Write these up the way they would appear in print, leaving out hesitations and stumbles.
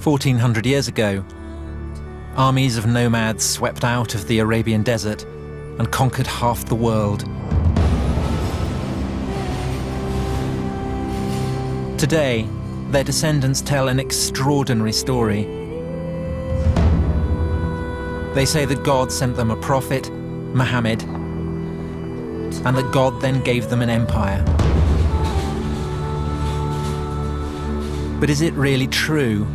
1400 years ago, armies of nomads swept out of the Arabian desert and conquered half the world. Today, their descendants tell an extraordinary story. They say that God sent them a prophet, Muhammad, and that God then gave them an empire. But is it really true?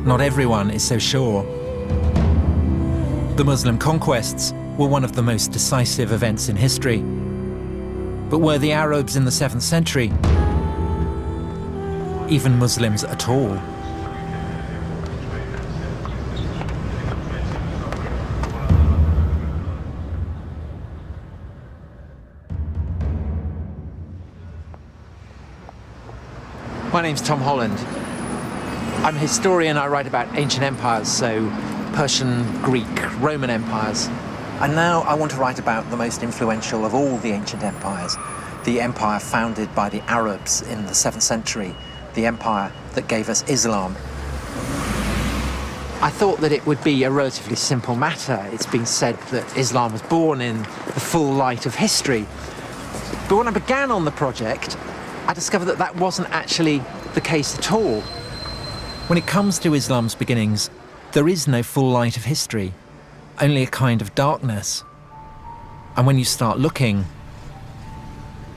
Not everyone is so sure. The Muslim conquests were one of the most decisive events in history. But were the Arabs in the 7th century even Muslims at all? My name's Tom Holland. I'm a historian. I write about ancient empires, so Persian, Greek, Roman empires. And now I want to write about the most influential of all the ancient empires, the empire founded by the Arabs in the 7th century, the empire that gave us Islam. I thought that it would be a relatively simple matter. It's been said that Islam was born in the full light of history. But when I began on the project, I discovered that that wasn't actually the case at all. When it comes to Islam's beginnings, there is no full light of history, only a kind of darkness. And when you start looking,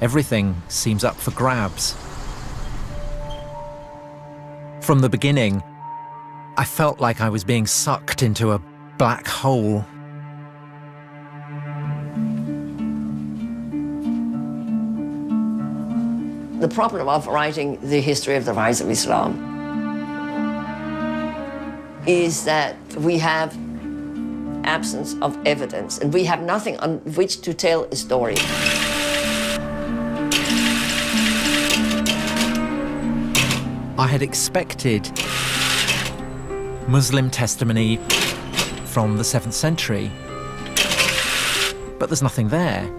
everything seems up for grabs. From the beginning, I felt like I was being sucked into a black hole. The problem of writing the history of the rise of Islam is that we have absence of evidence and we have nothing on which to tell a story. I had expected Muslim testimony from the 7th century, but there's nothing there.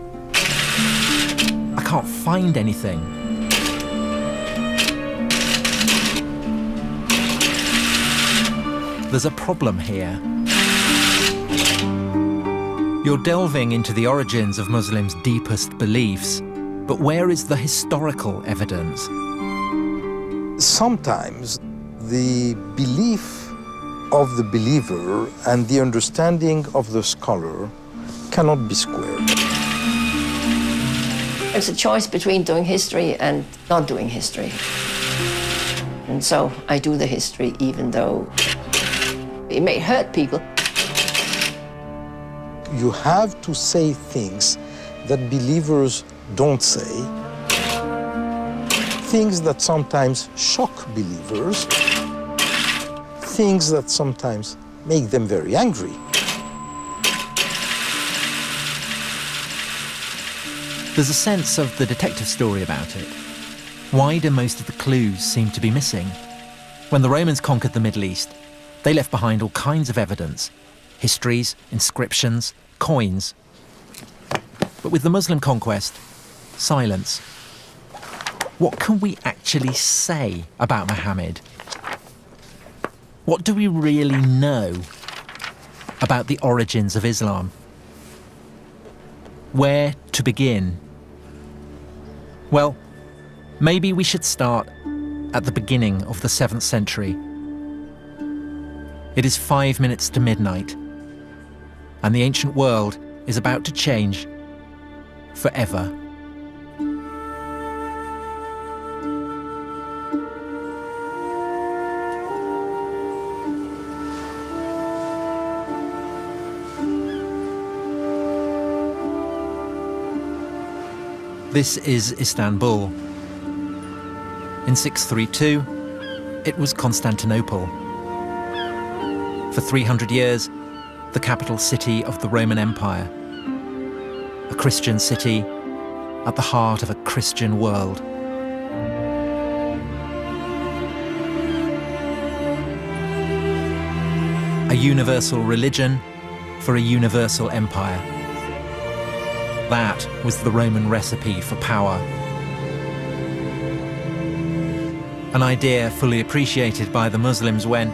I can't find anything. There's a problem here. You're delving into the origins of Muslims' deepest beliefs, but where is the historical evidence? Sometimes the belief of the believer and the understanding of the scholar cannot be squared. It's a choice between doing history and not doing history. And so I do the history even though it may hurt people. You have to say things that believers don't say, things that sometimes shock believers, things that sometimes make them very angry. There's a sense of the detective story about it. Why do most of the clues seem to be missing? When the Romans conquered the Middle East, they left behind all kinds of evidence, histories, inscriptions, coins. But with the Muslim conquest, silence. What can we actually say about Muhammad? What do we really know about the origins of Islam? Where to begin? Well, maybe we should start at the beginning of the 7th century. It is 5 minutes to midnight, and the ancient world is about to change forever. This is Istanbul. In 632, it was Constantinople. For 300 years, the capital city of the Roman Empire. A Christian city at the heart of a Christian world. A universal religion for a universal empire. That was the Roman recipe for power. an idea fully appreciated by the Muslims when,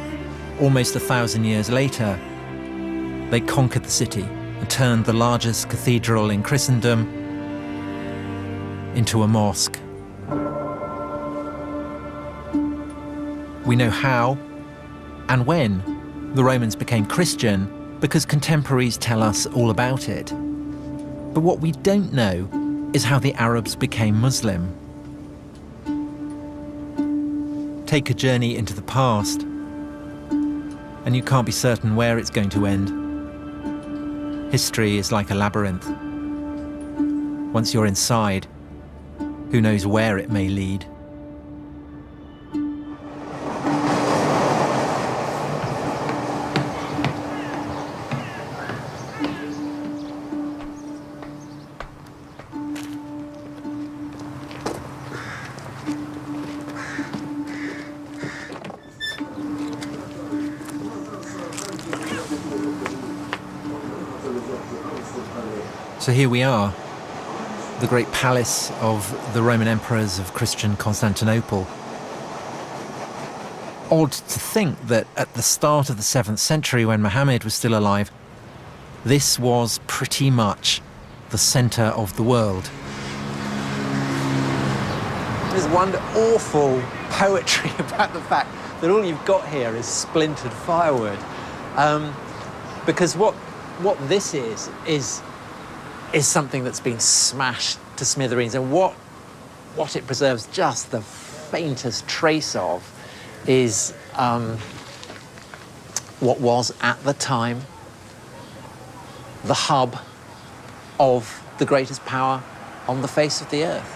almost 1,000 years later, they conquered the city and turned the largest cathedral in Christendom into a mosque. We know how and when the Romans became Christian because contemporaries tell us all about it. But what we don't know is how the Arabs became Muslim. Take a journey into the past, and you can't be certain where it's going to end. History is like a labyrinth. Once you're inside, who knows where it may lead? So here we are, the great palace of the Roman emperors of Christian Constantinople. Odd to think that at the start of the 7th century, when Muhammad was still alive, this was pretty much the centre of the world. There's one awful poetry about the fact that all you've got here is splintered firewood. Because what this is something that's been smashed to smithereens, and what it preserves just the faintest trace of is what was at the time the hub of the greatest power on the face of the earth.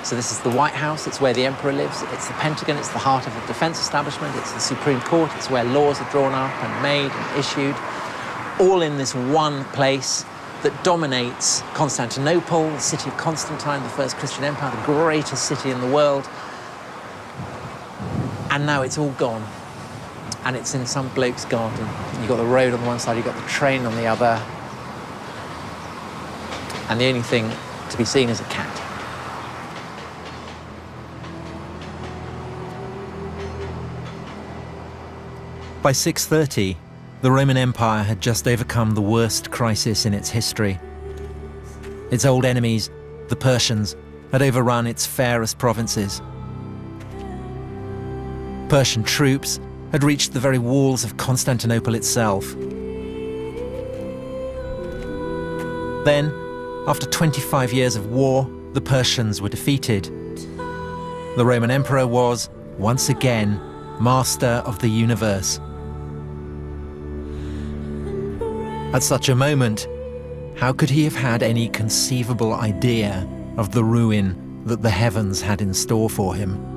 So this is the White House, it's where the emperor lives, it's the Pentagon, it's the heart of the defense establishment, it's the Supreme Court, it's where laws are drawn up and made and issued, all in this one place that dominates Constantinople, the city of Constantine, the first Christian empire, the greatest city in the world. And now it's all gone. And it's in some bloke's garden. You've got the road on the one side, you've got the train on the other. And the only thing to be seen is a cat. By 630, the Roman Empire had just overcome the worst crisis in its history. Its old enemies, the Persians, had overrun its fairest provinces. Persian troops had reached the very walls of Constantinople itself. Then, after 25 years of war, the Persians were defeated. The Roman Emperor was, once again, master of the universe. At such a moment, how could he have had any conceivable idea of the ruin that the heavens had in store for him?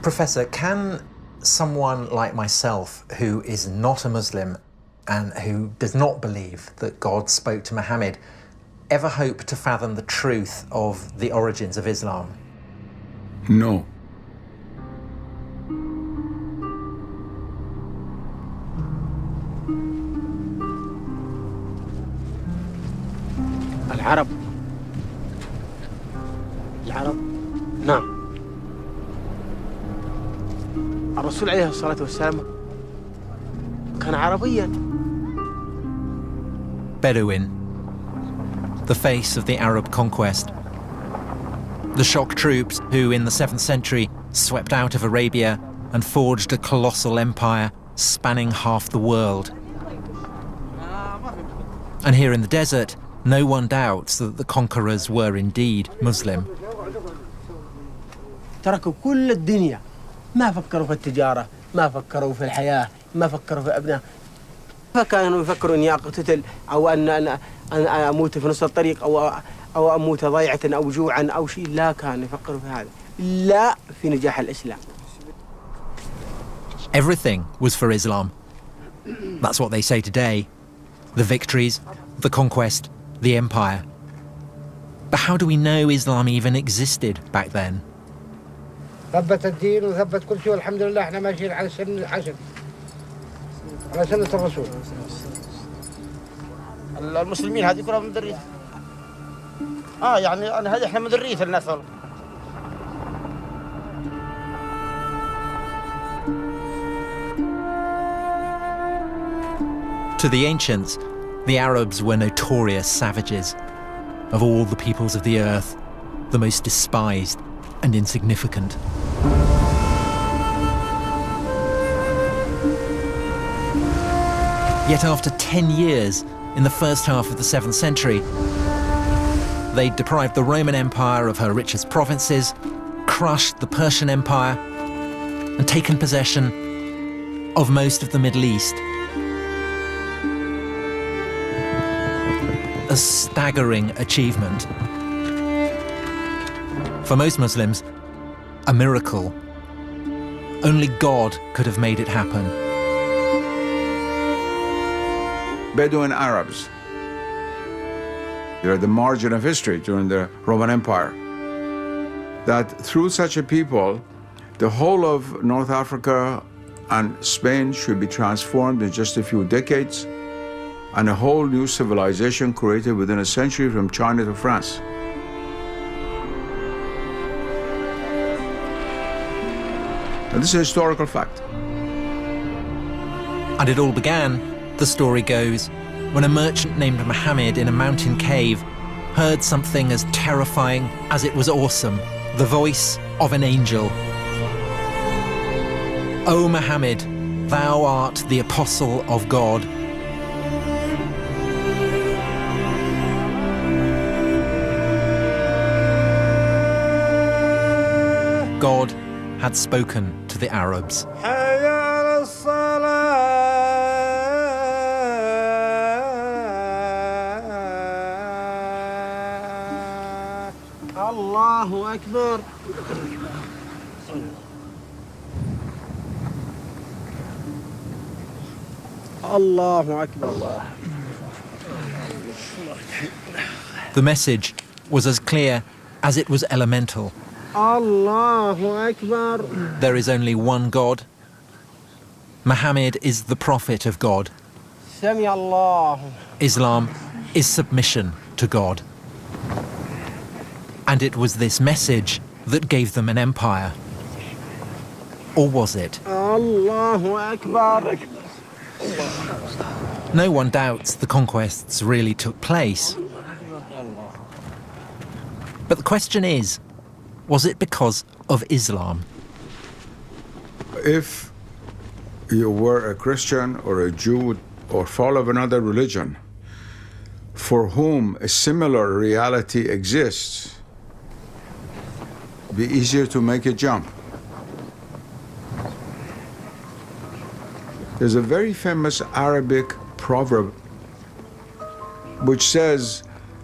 Professor, can someone like myself, who is not a Muslim and who does not believe that God spoke to Muhammad, ever hope to fathom the truth of the origins of Islam? No. العرب نعم. الرسول عليه الصلاة والسلام كان عربيا. Bedouin, the face of the Arab conquest. The shock troops who, in the 7th century, swept out of Arabia and forged a colossal empire spanning half the world. And here in the desert, no one doubts that the conquerors were indeed Muslim. تركوا كل الدنيا، ما فكروا في التجارة، ما فكروا في الحياة، ما فكروا في أبناء. فكانوا يفكروا أني أقتتل أو أن أموت في نص الطريق أو أموت ضيعة أو جوعا أو شيء. لا كانوا يفكروا في هذا، لا في نجاح الإسلام. Everything was for Islam. That's what they say today. The victories, the conquest, the empire. But how do we know Islam even existed back then? ثبت الدين وثبت كل شيء والحمد لله احنا ماشيين على سنة عشر على سنة الرسول. المسلمين هذه كلها من ذرية. يعني هذه احنا من ذرية الناس والله. To the ancients, the Arabs were notorious savages. Of all the peoples of the earth, the most despised and insignificant. Yet after 10 years, in the first half of the 7th century, they deprived the Roman Empire of her richest provinces, crushed the Persian Empire, and taken possession of most of the Middle East. A staggering achievement. For most Muslims, a miracle. Only God could have made it happen. Bedouin Arabs, they're at the margin of history during the Roman Empire. That through such a people, the whole of North Africa and Spain should be transformed in just a few decades, and a whole new civilization created within a century from China to France. And this is a historical fact. And it all began, the story goes, when a merchant named Muhammad in a mountain cave heard something as terrifying as it was awesome, the voice of an angel. O Muhammad, thou art the apostle of God. God had spoken to the Arabs. Allahu Akbar. Allahu Akbar. The message was as clear as it was elemental. Allahu Akbar. There is only one God. Muhammad is the prophet of God. Sami Allah. Islam is submission to God. And it was this message that gave them an empire. Or was it? Allahu Akbar. No one doubts the conquests really took place. But the question is, was it because of Islam? If you were a Christian or a Jew or follow of another religion for whom a similar reality exists, it'd be easier to make a jump. There's a very famous Arabic proverb which says,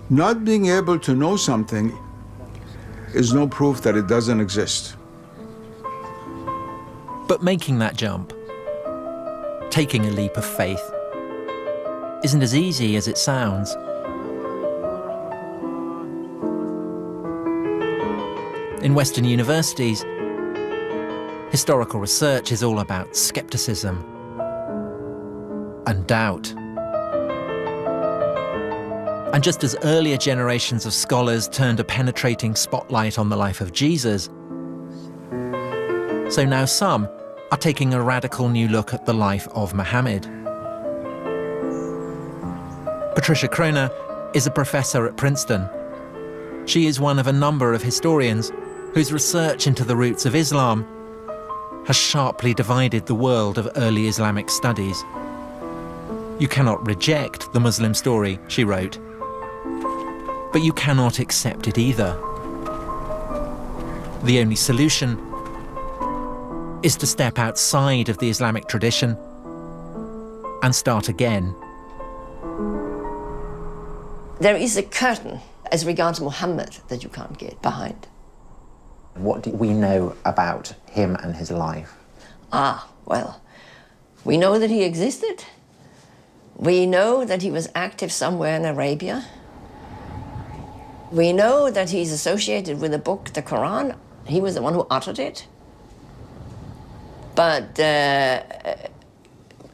not being able to know something is no proof that it doesn't exist. But making that jump, taking a leap of faith, isn't as easy as it sounds. In Western universities, historical research is all about skepticism and doubt. And just as earlier generations of scholars turned a penetrating spotlight on the life of Jesus, so now some are taking a radical new look at the life of Muhammad. Patricia Kroner is a professor at Princeton. She is one of a number of historians whose research into the roots of Islam has sharply divided the world of early Islamic studies. You cannot reject the Muslim story, she wrote, but you cannot accept it either. The only solution is to step outside of the Islamic tradition and start again. There is a curtain as regards Muhammad that you can't get behind. What do we know about him and his life? Well, We know that he existed. We know that he was active somewhere in Arabia. We know that he's associated with the book, the Quran. He was the one who uttered it. But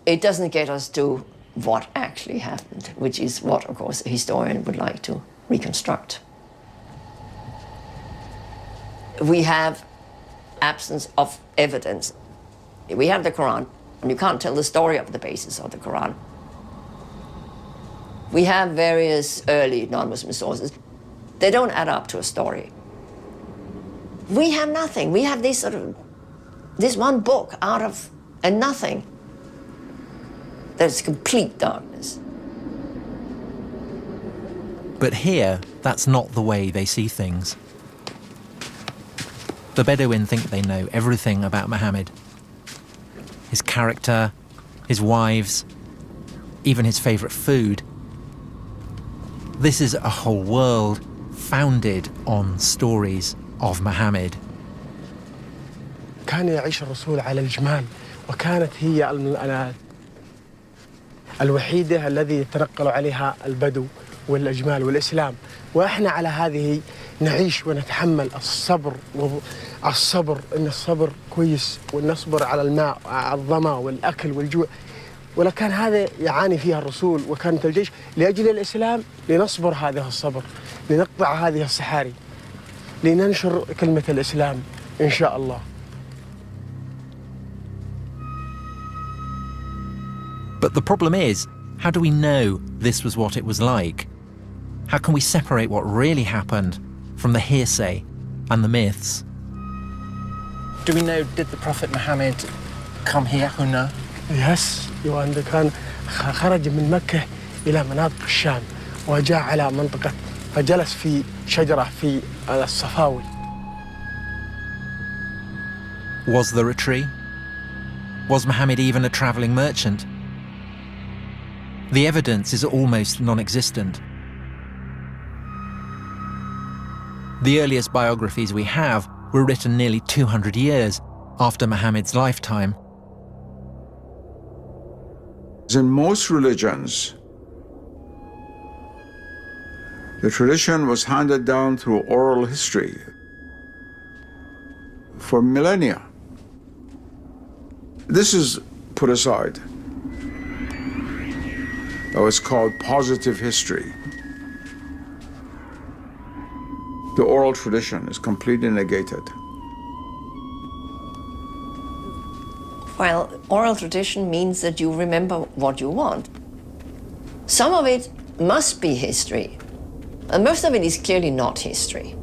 it doesn't get us to what actually happened, which is what, of course, a historian would like to reconstruct. We have absence of evidence. We have the Quran, and you can't tell the story of the basis of the Quran. We have various early non-Muslim sources. They don't add up to a story. We have nothing. We have this one book out of a nothing. There's complete darkness. But here, that's not the way they see things. The Bedouin think they know everything about Muhammad. His character, his wives, even his favourite food. This is a whole world founded on stories of Muhammad. كان يعيش الرسول على الجمال، وكانت هي الوحيدة الذي يتنقل عليها البدو والأجمال والإسلام، وإحنا على هذه نعيش ونتحمل الصبر إن الصبر كويس، ونصبر على الماء الظما والأكل والجوع. ولكن هذا يعاني فيها الرسول وكانت الجيش لأجل الإسلام، لنصبر هذا الصبر، لنقطع هذه الصحاري، لننشر كلمة الإسلام إن شاء الله. But the problem is, how do we know this was what it was like? How can we separate what really happened from the hearsay and the myths? Do we know, did the Prophet Muhammad come here, Huna? Yes, وأنه كان خرج من مكة إلى مناطق الشام وجاء على منطقة فجلس في شجرة في الصفاوي. Was there a tree? Was Muhammad even a travelling merchant? The evidence is almost non-existent. The earliest biographies we have were written nearly 200 years after Muhammad's lifetime. In most religions, the tradition was handed down through oral history for millennia. This is put aside. That was called positive history. The oral tradition is completely negated. Well, oral tradition means that you remember what you want. Some of it must be history, and most of it is clearly not history.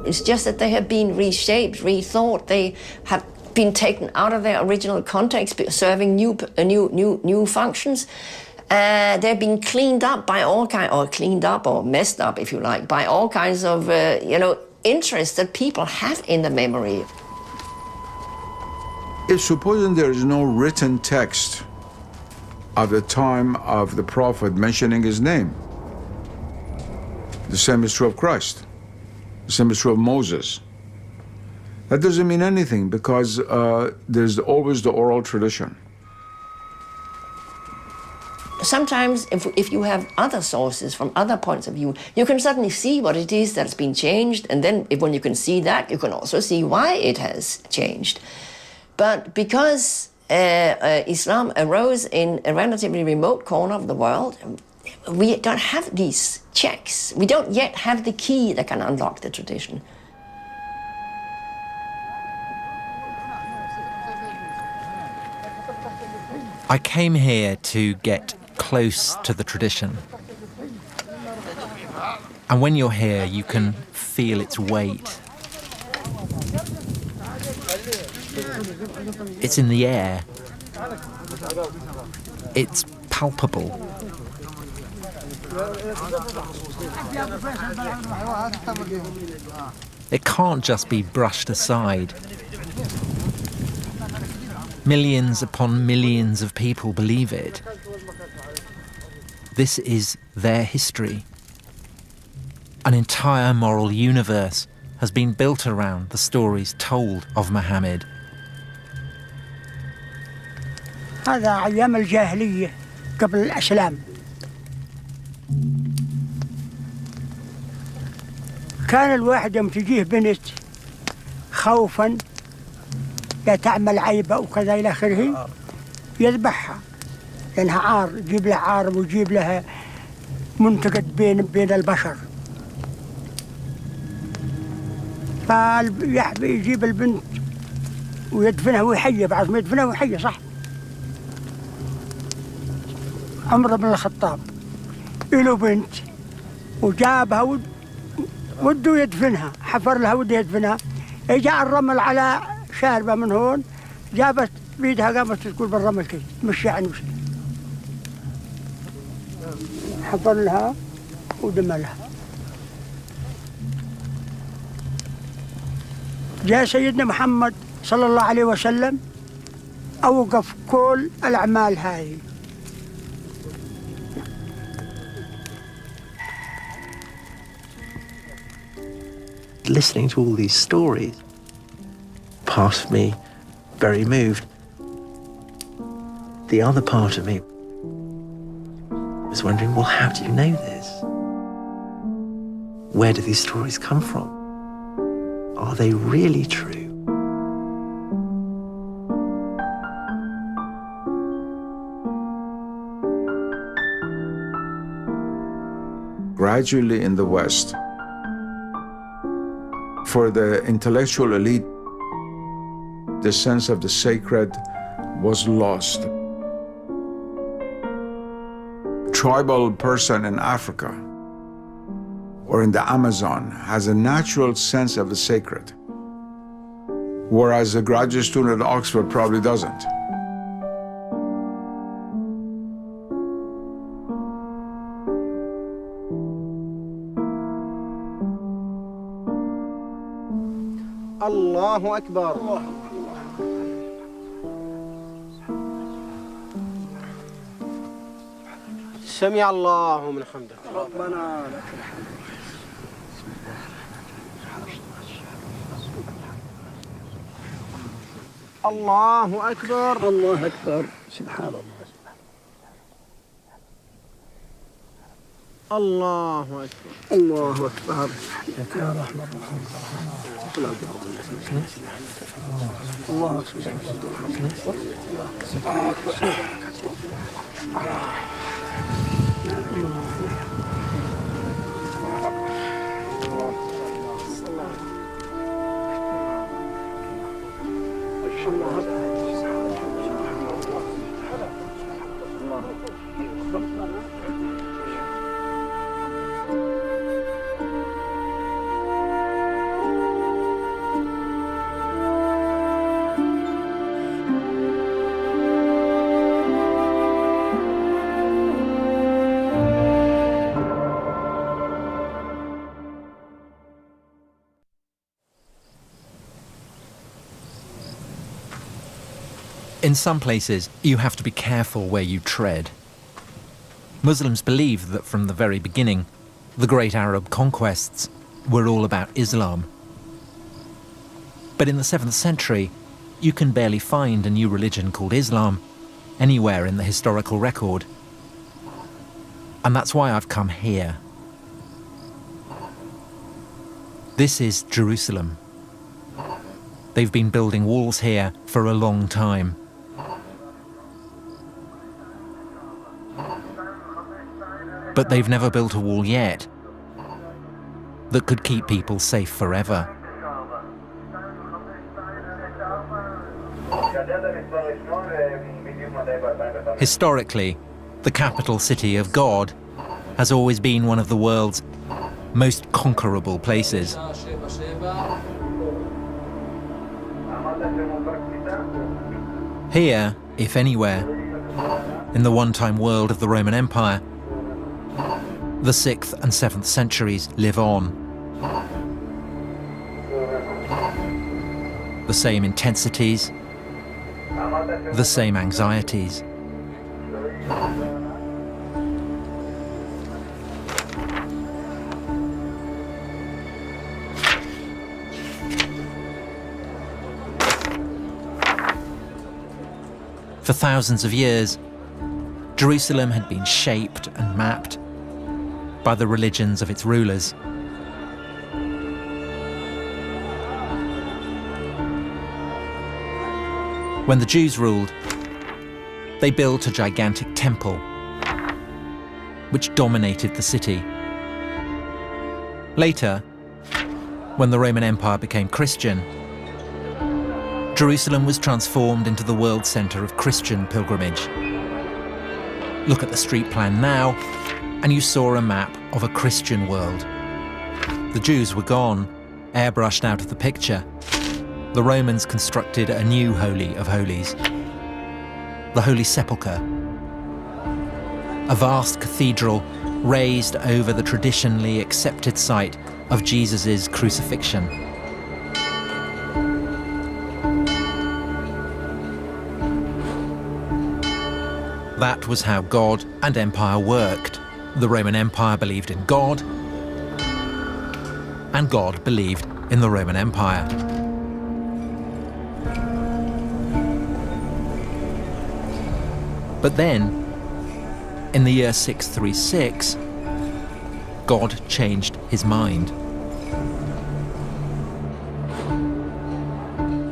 It's just that they have been reshaped, rethought. They have been taken out of their original context, serving new functions. They've been cleaned up by all kinds, or cleaned up or messed up, if you like, by all kinds of interests that people have in the memory. If supposing there is no written text of the time of the Prophet mentioning his name, the same is true of Christ. The same is true of Moses. That doesn't mean anything because there's always the oral tradition. Sometimes if you have other sources from other points of view, you can suddenly see what it is that's been changed, and then when you can see that, you can also see why it has changed. But because Islam arose in a relatively remote corner of the world, we don't have these checks. We don't yet have the key that can unlock the tradition. I came here to get close to the tradition. And when you're here, you can feel its weight. It's in the air. It's palpable. It can't just be brushed aside. Millions upon millions of people believe it. This is their history. An entire moral universe has been built around the stories told of Muhammad. هذا أيام الجاهلية قبل الإسلام. كان الواحد يوم تجيه بنت خوفا لا تعمل عيبة وكذا إلى آخره يذبحها، لأنها عار، يجيب لها عار ويجيب لها منتقد بين البشر. فيجيب البنت ويدفنها ويحيى، بعد ما يدفنها ويحيى صح. عمر بن الخطاب له بنت وجابها وده يدفنها، حفر لها وده يدفنها، جاء الرمل على شاربة من هون، جابت بيدها قامت تقول بالرمل كي مشي عن وشي، حفر لها ودملها. جاء سيدنا محمد صلى الله عليه وسلم أوقف كل الأعمال هذه. Listening to all these stories, part of me very moved. The other part of me was wondering, well, how do you know this? Where do these stories come from? Are they really true? Gradually in the West, for the intellectual elite, the sense of the sacred was lost. Tribal person in Africa or in the Amazon has a natural sense of the sacred, whereas a graduate student at Oxford probably doesn't. الله أكبر. سمع الله من حمده. ربنا لك الحمد. الله أكبر. الله أكبر. سبحان الله. الله أكبر. الله أكبر. يا رحمة الله. الله In some places, you have to be careful where you tread. Muslims believe that from the very beginning, the great Arab conquests were all about Islam. But in the 7th century, you can barely find a new religion called Islam anywhere in the historical record. And that's why I've come here. This is Jerusalem. They've been building walls here for a long time. But they've never built a wall yet that could keep people safe forever. Historically, the capital city of God has always been one of the world's most conquerable places. Here, if anywhere, in the one-time world of the Roman Empire, the 6th and 7th centuries live on. The same intensities, the same anxieties. For thousands of years, Jerusalem had been shaped and mapped by the religions of its rulers. When the Jews ruled, they built a gigantic temple which dominated the city. Later, when the Roman Empire became Christian, Jerusalem was transformed into the world centre of Christian pilgrimage. Look at the street plan now, and you saw a map of a Christian world. The Jews were gone, airbrushed out of the picture. The Romans constructed a new Holy of Holies, the Holy Sepulchre, a vast cathedral raised over the traditionally accepted site of Jesus' crucifixion. That was how God and empire worked. The Roman Empire believed in God, and God believed in the Roman Empire. But then, in the year 636, God changed his mind.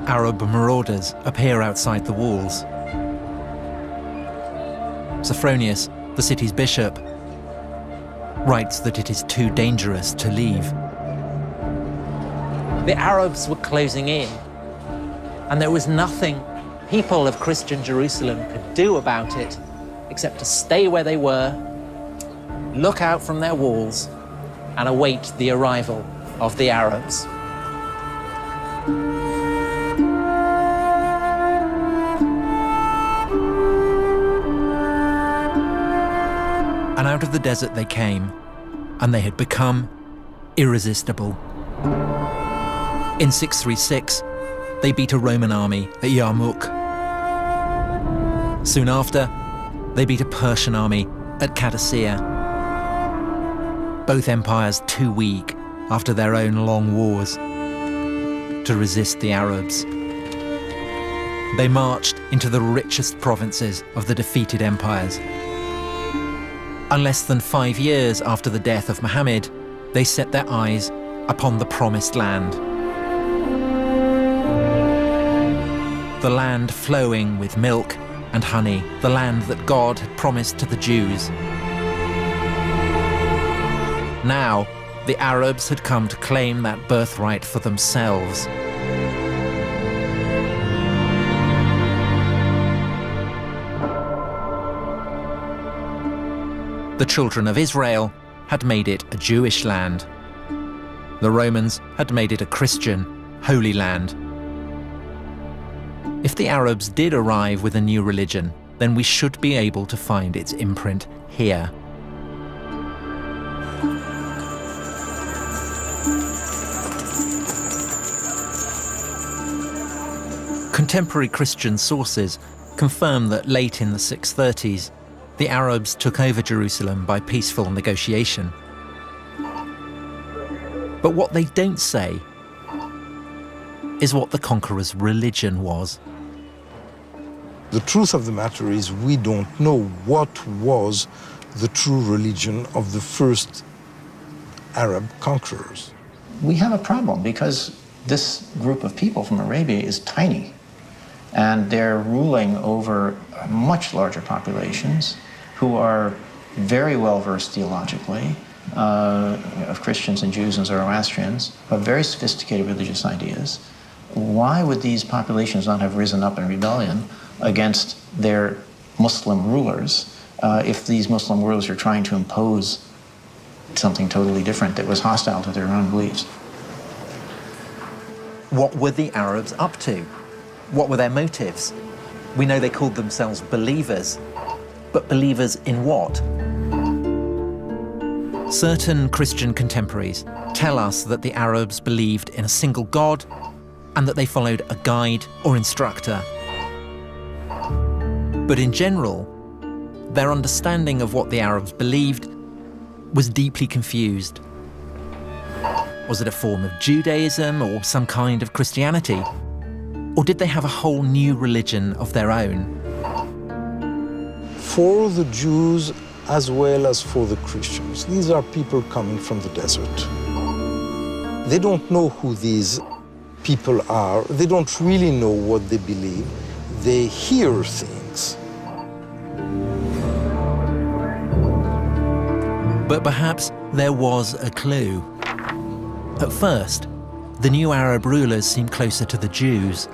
Arab marauders appear outside the walls. Sophronius, the city's bishop, writes that it is too dangerous to leave. The Arabs were closing in, and there was nothing people of Christian Jerusalem could do about it except to stay where they were, look out from their walls, and await the arrival of the Arabs. And out of the desert they came, and they had become irresistible. In 636, they beat a Roman army at Yarmouk. Soon after, they beat a Persian army at Qadisiyah. Both empires too weak after their own long wars to resist the Arabs. They marched into the richest provinces of the defeated empires. And less than 5 years after the death of Muhammad, they set their eyes upon the promised land. The land flowing with milk and honey, the land that God had promised to the Jews. Now, the Arabs had come to claim that birthright for themselves. The children of Israel had made it a Jewish land. The Romans had made it a Christian, holy land. If the Arabs did arrive with a new religion, then we should be able to find its imprint here. Contemporary Christian sources confirm that late in the 630s, the Arabs took over Jerusalem by peaceful negotiation. But what they don't say is what the conqueror's religion was. The truth of the matter is we don't know what was the true religion of the first Arab conquerors. We have a problem because this group of people from Arabia is tiny, and they're ruling over much larger populations who are very well versed theologically, of Christians and Jews and Zoroastrians, but very sophisticated religious ideas. Why would these populations not have risen up in rebellion against their Muslim rulers if these Muslim rulers are trying to impose something totally different that was hostile to their own beliefs? What were the Arabs up to? What were their motives? We know they called themselves believers, but believers in what? Certain Christian contemporaries tell us that the Arabs believed in a single God and that they followed a guide or instructor. But in general, their understanding of what the Arabs believed was deeply confused. Was it a form of Judaism or some kind of Christianity? Or did they have a whole new religion of their own? for the Jews as well as for the Christians. These are people coming from the desert. They don't know who these people are. They don't really know what they believe. They hear things. But perhaps there was a clue. At first, the new Arab rulers seemed closer to the Jews.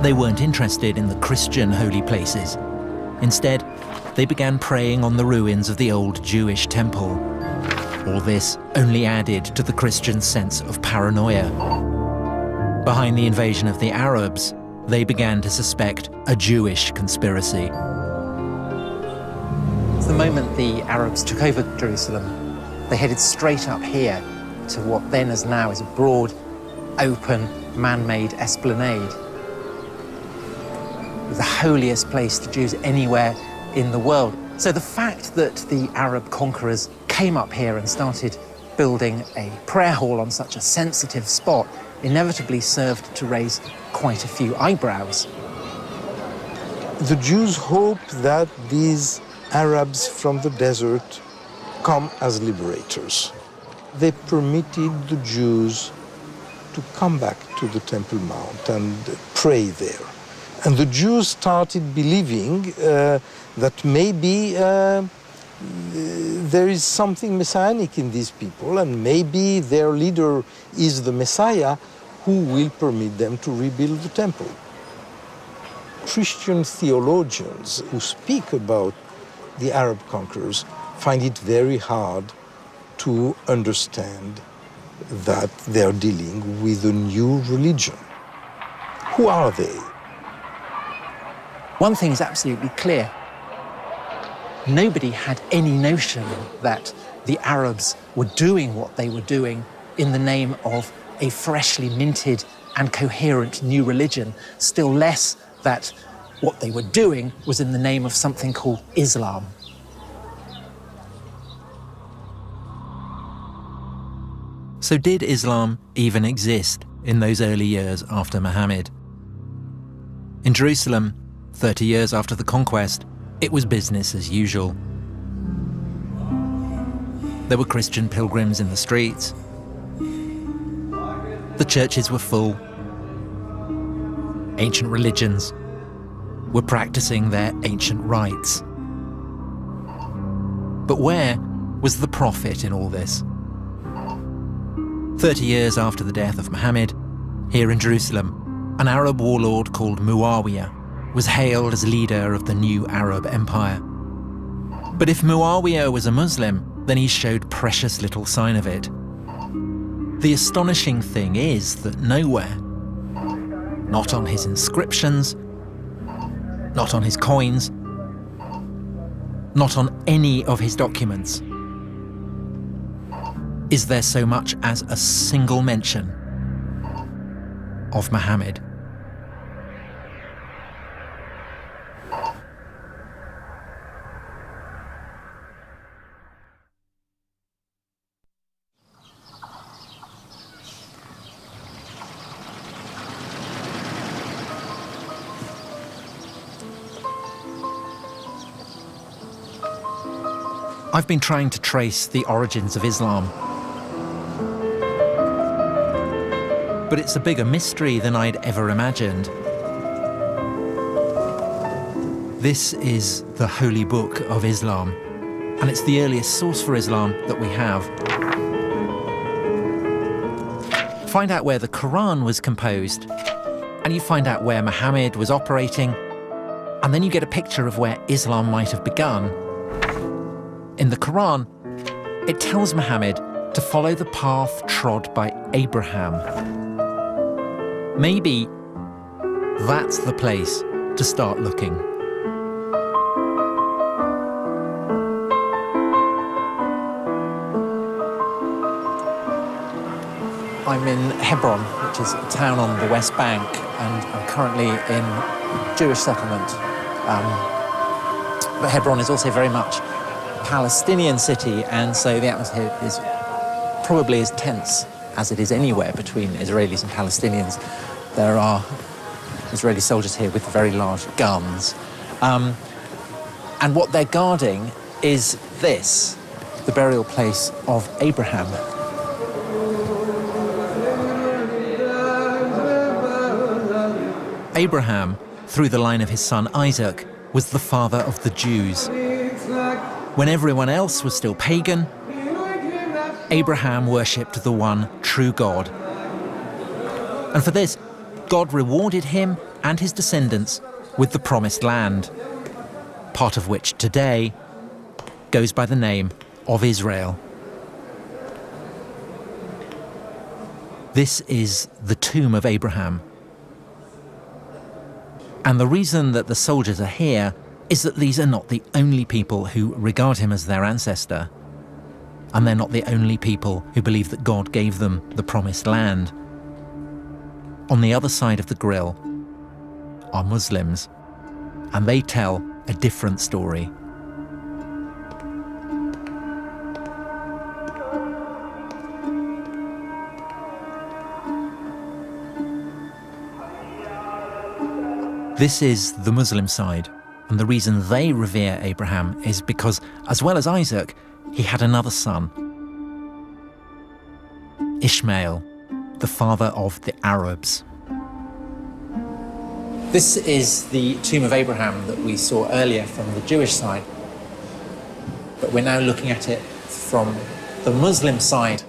They weren't interested in the Christian holy places. Instead, they began praying on the ruins of the old Jewish temple. All this only added to the Christians' sense of paranoia. Behind the invasion of the Arabs, they began to suspect a Jewish conspiracy. The moment the Arabs took over Jerusalem, they headed straight up here to what then as now is a broad, open, man-made esplanade. The holiest place to Jews anywhere in the world. So the fact that the Arab conquerors came up here and started building a prayer hall on such a sensitive spot inevitably served to raise quite a few eyebrows. The Jews hope that these Arabs from the desert come as liberators. They permitted the Jews to come back to the Temple Mount and pray there. And the Jews started believing that maybe there is something messianic in these people, and maybe their leader is the Messiah who will permit them to rebuild the temple. Christian theologians who speak about the Arab conquerors find it very hard to understand that they are dealing with a new religion. Who are they? One thing is absolutely clear. Nobody had any notion that the Arabs were doing what they were doing in the name of a freshly minted and coherent new religion, still less that what they were doing was in the name of something called Islam. So did Islam even exist in those early years after Muhammad? In Jerusalem, 30 years after the conquest, it was business as usual. There were Christian pilgrims in the streets. The churches were full. Ancient religions were practicing their ancient rites. But where was the prophet in all this? 30 years after the death of Muhammad, here in Jerusalem, an Arab warlord called Muawiyah was hailed as leader of the new Arab empire. But if Muawiyah was a Muslim, then he showed precious little sign of it. The astonishing thing is that nowhere, not on his inscriptions, not on his coins, not on any of his documents, is there so much as a single mention of Muhammad. I've been trying to trace the origins of Islam. But it's a bigger mystery than I'd ever imagined. This is the Holy Book of Islam, and it's the earliest source for Islam that we have. Find out where the Quran was composed, and you find out where Muhammad was operating, and then you get a picture of where Islam might have begun. In the Quran, it tells Muhammad to follow the path trod by Abraham. Maybe that's the place to start looking. I'm in Hebron, which is a town on the West Bank, and I'm currently in a Jewish settlement. But Hebron is also very much a Palestinian city, and so the atmosphere is probably as tense as it is anywhere between Israelis and Palestinians. There are Israeli soldiers here with very large guns. And what they're guarding is this, the burial place of Abraham. Abraham, through the line of his son Isaac, was the father of the Jews. When everyone else was still pagan, Abraham worshipped the one true God. And for this, God rewarded him and his descendants with the promised land, part of which today goes by the name of Israel. This is the tomb of Abraham. And the reason that the soldiers are here is that these are not the only people who regard him as their ancestor. And they're not the only people who believe that God gave them the promised land. On the other side of the grill are Muslims, and they tell a different story. This is the Muslim side, and the reason they revere Abraham is because, as well as Isaac, he had another son, Ishmael, the father of the Arabs. This is the tomb of Abraham that we saw earlier from the Jewish side, but we're now looking at it from the Muslim side.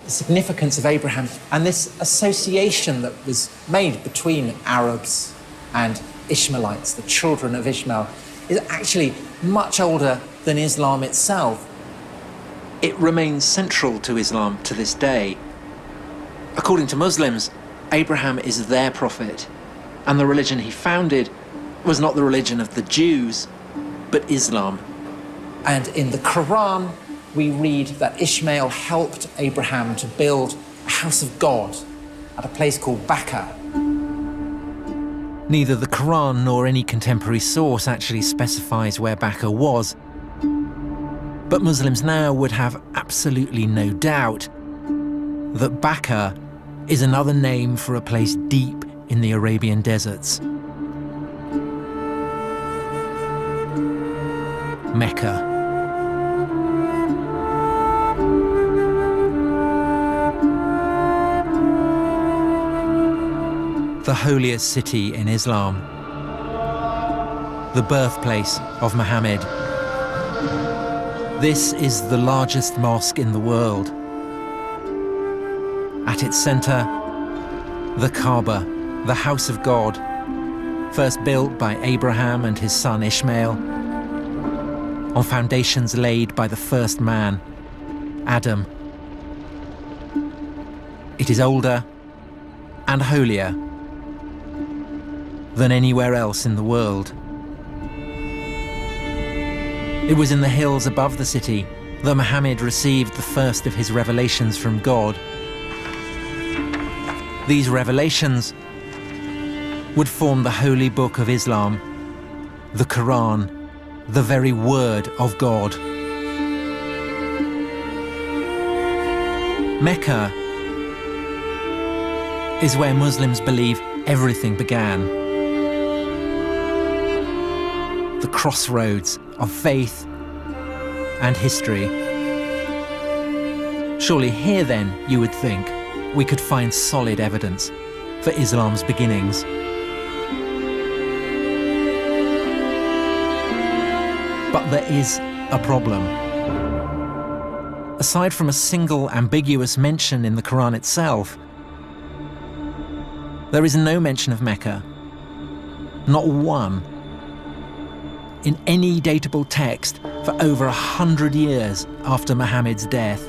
The significance of Abraham and this association that was made between Arabs and Ishmaelites, the children of Ishmael, is actually much older than Islam itself. It remains central to Islam to this day. According to Muslims, Abraham is their prophet, and the religion he founded was not the religion of the Jews, but Islam. And in the Quran, we read that Ishmael helped Abraham to build a house of God at a place called Bakkah. Neither the Quran nor any contemporary source actually specifies where Bakkah was, but Muslims now would have absolutely no doubt that Bakkah is another name for a place deep in the Arabian deserts. Mecca. The holiest city in Islam, the birthplace of Muhammad. This is the largest mosque in the world. At its center, the Kaaba, the house of God, first built by Abraham and his son Ishmael, on foundations laid by the first man, Adam. It is older and holier than anywhere else in the world. It was in the hills above the city that Muhammad received the first of his revelations from God. These revelations would form the holy book of Islam, the Quran, the very word of God. Mecca is where Muslims believe everything began. The crossroads of faith and history. Surely here then, you would think, we could find solid evidence for Islam's beginnings. But there is a problem. Aside from a single ambiguous mention in the Quran itself, there is no mention of Mecca, not one, in any datable text for over 100 years after Muhammad's death.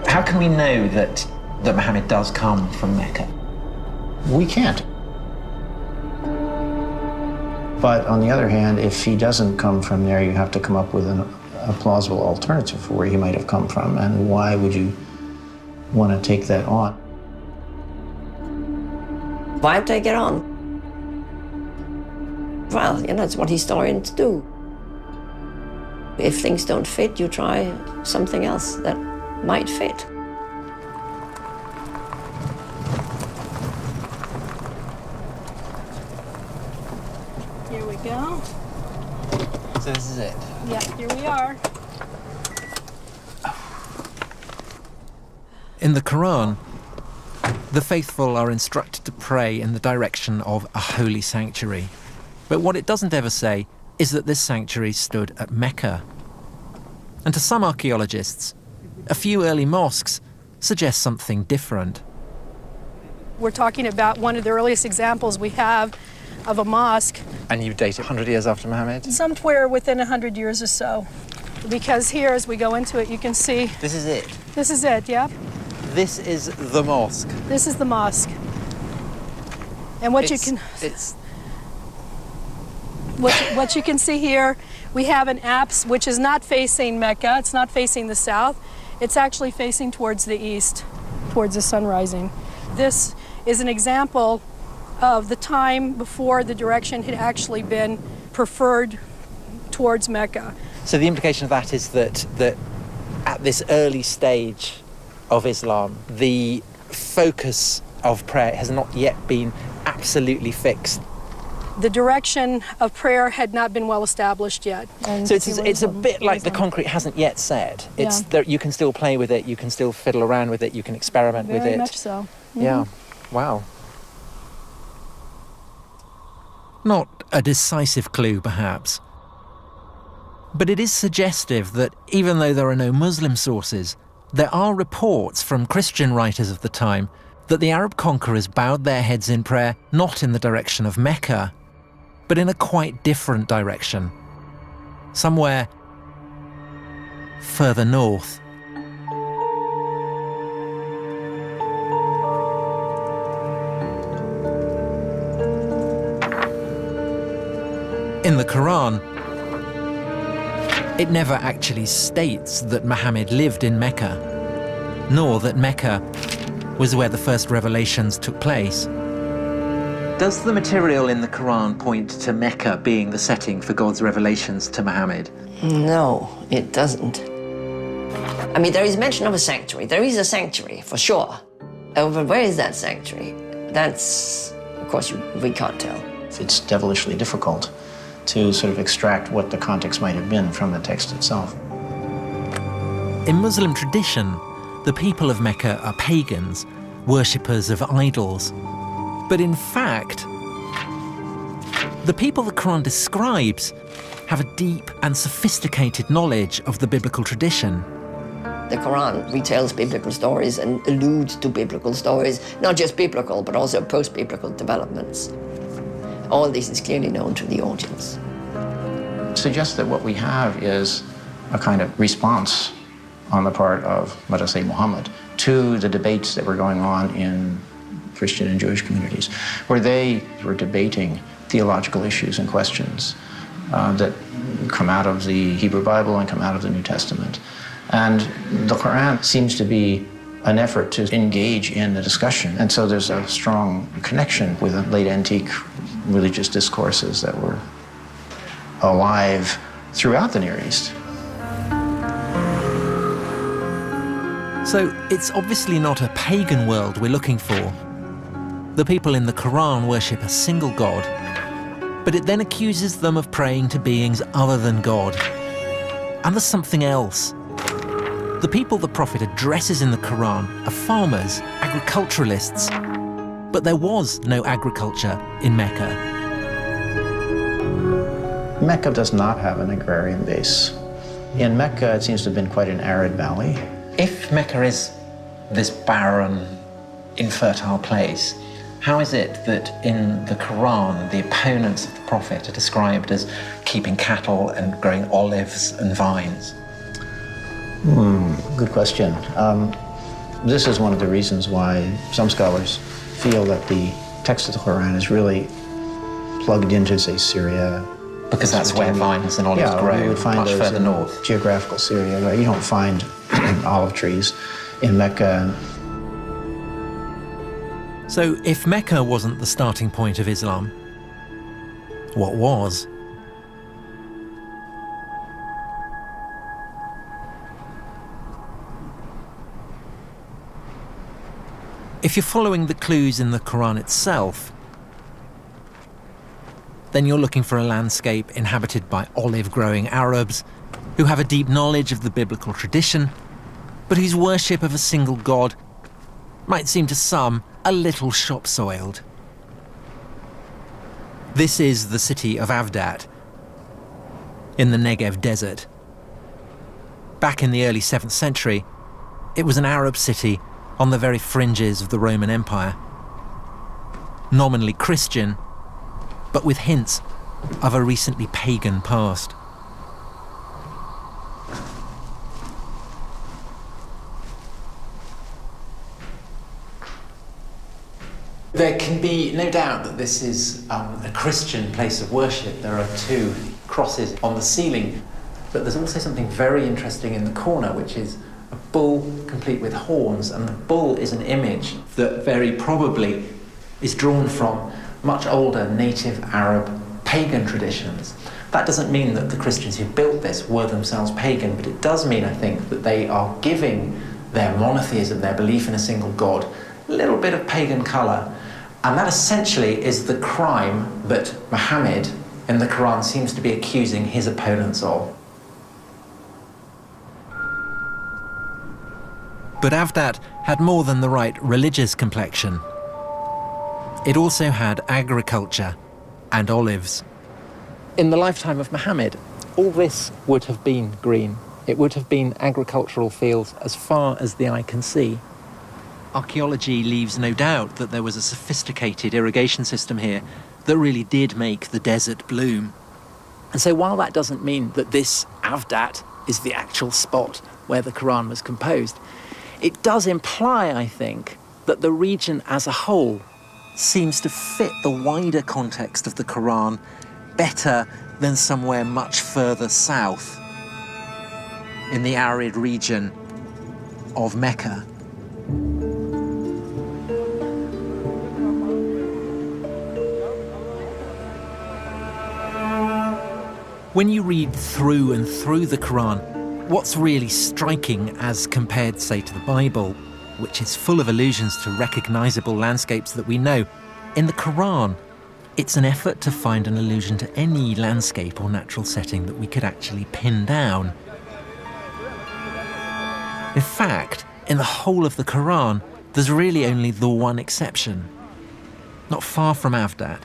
How can we know that Muhammad does come from Mecca? We can't. But on the other hand, if he doesn't come from there, you have to come up with a plausible alternative for where he might have come from, and why would you want to take that on? Why take it on? Well, it's what historians do. If things don't fit, you try something else that might fit. Here we go. So this is it? Yeah, here we are. In the Quran, the faithful are instructed to pray in the direction of a holy sanctuary. But what it doesn't ever say is that this sanctuary stood at Mecca. And to some archaeologists, a few early mosques suggest something different. We're talking about one of the earliest examples we have of a mosque. And you date it 100 years after Muhammad? Somewhere within 100 years or so. Because here, as we go into it, you can see... This is it? This is it, yeah. This is the mosque? This is the mosque. And what you can see here, we have an apse which is not facing Mecca, it's not facing the south, it's actually facing towards the east, towards the sun rising. This is an example of the time before the direction had actually been preferred towards Mecca. So the implication of that is that at this early stage of Islam, the focus of prayer has not yet been absolutely fixed. The direction of prayer had not been well established yet. And so it's a bit like the concrete hasn't yet set. It's there, you can still play with it, you can still fiddle around with it, you can experiment with it. Very much so. Mm-hmm. Yeah. Wow. Not a decisive clue, perhaps. But it is suggestive that even though there are no Muslim sources, there are reports from Christian writers of the time that the Arab conquerors bowed their heads in prayer not in the direction of Mecca, but in a quite different direction, somewhere further north. In the Quran, it never actually states that Muhammad lived in Mecca, nor that Mecca was where the first revelations took place. Does the material in the Quran point to Mecca being the setting for God's revelations to Muhammad? No, it doesn't. I mean, there is mention of a sanctuary. There is a sanctuary, for sure. But where is that sanctuary? That's, of course, we can't tell. It's devilishly difficult to sort of extract what the context might have been from the text itself. In Muslim tradition, the people of Mecca are pagans, worshippers of idols. But in fact, the people the Quran describes have a deep and sophisticated knowledge of the biblical tradition. The Quran retells biblical stories and alludes to biblical stories, not just biblical, but also post-biblical developments. All this is clearly known to the audience. It suggests that what we have is a kind of response on the part of, let us say, Muhammad, to the debates that were going on in Christian and Jewish communities, where they were debating theological issues and questions that come out of the Hebrew Bible and come out of the New Testament. And the Quran seems to be an effort to engage in the discussion. And so there's a strong connection with the late antique religious discourses that were alive throughout the Near East. So it's obviously not a pagan world we're looking for. The people in the Quran worship a single God, but it then accuses them of praying to beings other than God. And there's something else. The people the Prophet addresses in the Quran are farmers, agriculturalists, but there was no agriculture in Mecca. Mecca does not have an agrarian base. In Mecca, it seems to have been quite an arid valley. If Mecca is this barren, infertile place, how is it that in the Quran, the opponents of the Prophet are described as keeping cattle and growing olives and vines? Good question. This is one of the reasons why some scholars feel that the text of the Quran is really plugged into, say, Syria. Because that's where vines and olives grow, you would find much those further in north. Geographical Syria, right? You don't find olive trees in Mecca. So if Mecca wasn't the starting point of Islam, what was? If you're following the clues in the Quran itself, then you're looking for a landscape inhabited by olive-growing Arabs who have a deep knowledge of the biblical tradition, but whose worship of a single god might seem to some a little shop-soiled. This is the city of Avdat, in the Negev desert. Back in the early 7th century, it was an Arab city on the very fringes of the Roman Empire. Nominally Christian, but with hints of a recently pagan past. There can be no doubt that this is a Christian place of worship. There are 2 crosses on the ceiling, but there's also something very interesting in the corner, which is a bull complete with horns, and the bull is an image that very probably is drawn from much older native Arab pagan traditions. That doesn't mean that the Christians who built this were themselves pagan, but it does mean, I think, that they are giving their monotheism, their belief in a single god, a little bit of pagan colour. And that essentially is the crime that Muhammad in the Quran seems to be accusing his opponents of. But Avdat had more than the right religious complexion. It also had agriculture and olives. In the lifetime of Muhammad, all this would have been green. It would have been agricultural fields as far as the eye can see. Archaeology leaves no doubt that there was a sophisticated irrigation system here that really did make the desert bloom. And so while that doesn't mean that this Avdat is the actual spot where the Quran was composed, it does imply, I think, that the region as a whole seems to fit the wider context of the Quran better than somewhere much further south in the arid region of Mecca. When you read through and through the Quran, what's really striking as compared, say, to the Bible, which is full of allusions to recognizable landscapes that we know, in the Quran, it's an effort to find an allusion to any landscape or natural setting that we could actually pin down. In fact, in the whole of the Quran, there's really only the one exception. Not far from Avdat,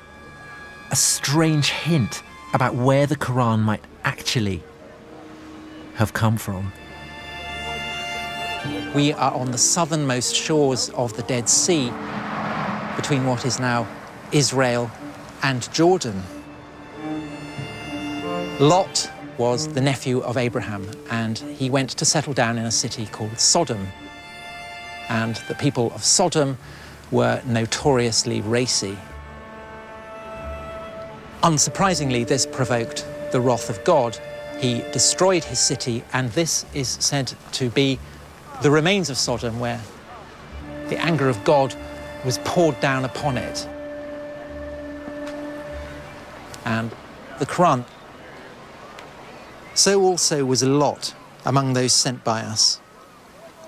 a strange hint about where the Quran might actually have come from. We are on the southernmost shores of the Dead Sea, between what is now Israel and Jordan. Lot was the nephew of Abraham, and he went to settle down in a city called Sodom. And the people of Sodom were notoriously racy. Unsurprisingly, this provoked the wrath of God. He destroyed his city, and this is said to be the remains of Sodom, where the anger of God was poured down upon it. And the Quran. So also was Lot among those sent by us.